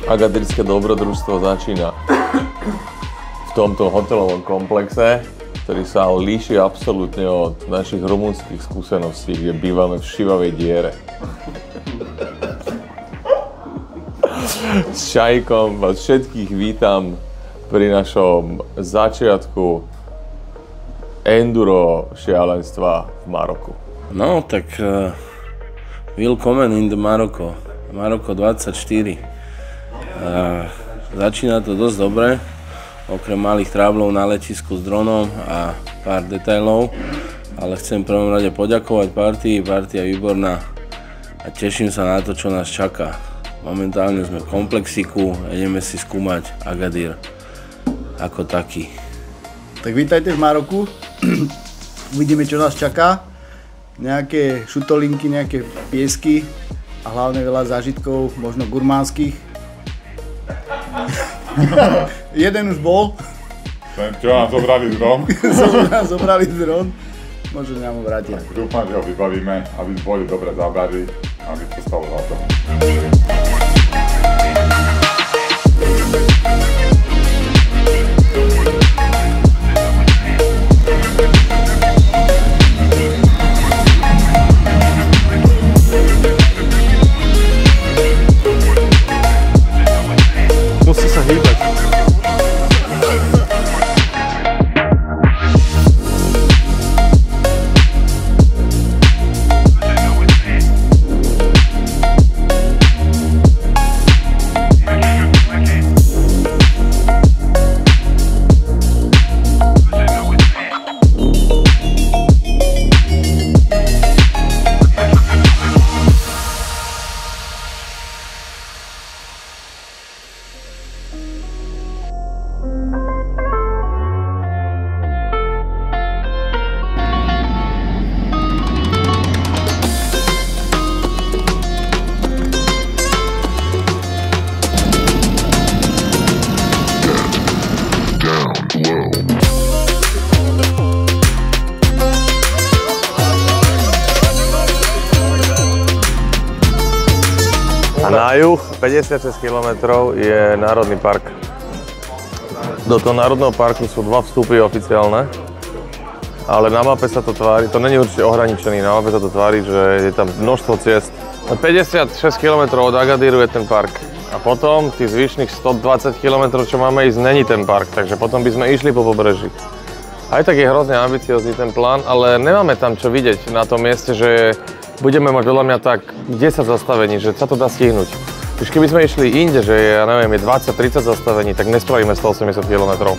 Agadirské dobrodružstvo začína v tomto hotelovom komplexe, ktorý sa líši absolútne od našich rumunských skúseností, kde bývame v šivavej diere. S čajkom vás všetkých vítam pri našom začiatku enduro šialenstva v Maroku. No, tak willkommen in the Maroko. Maroko 24. Začína to dosť dobre, okrem malých tráblov na letisku s dronom a pár detailov, ale chcem v prvom rade poďakovať partii, partia je výborná a teším sa na to, čo nás čaká. Momentálne sme v komplexiku a ideme si skúmať Agadir ako taký. Tak vítajte v Maroku, uvidíme, čo nás čaká, nejaké šutolinky, nejaké piesky a hlavne veľa zážitkov, možno gurmánskych. Jeden už bol. Ten, čo nám zobrali dron. Zobrali dron. Možno nám ho vrátia. Dúfam, že ho vybavíme, aby boli dobre zábery, aby to stalo za to. Musí sa hýbať. A na juh, 56 km, je Národný park. Do toho Národného parku sú dva vstupy oficiálne, ale na mape sa to tvári, to není určite ohraničený, na mape sa to tvári, že je tam množstvo ciest. 56 km od Agadiru je ten park. A potom tých zvyšných 120 km, čo máme ísť, není ten park, takže potom by sme išli po pobreží. Aj tak je hrozne ambiciózny ten plán, ale nemáme tam čo vidieť na tom mieste, že budeme mať veľa mňa tak 10 zastavení, že sa to dá stihnúť. Když keby sme išli inde, že je, ja neviem, je 20-30 zastavení, tak nespravíme 180 km.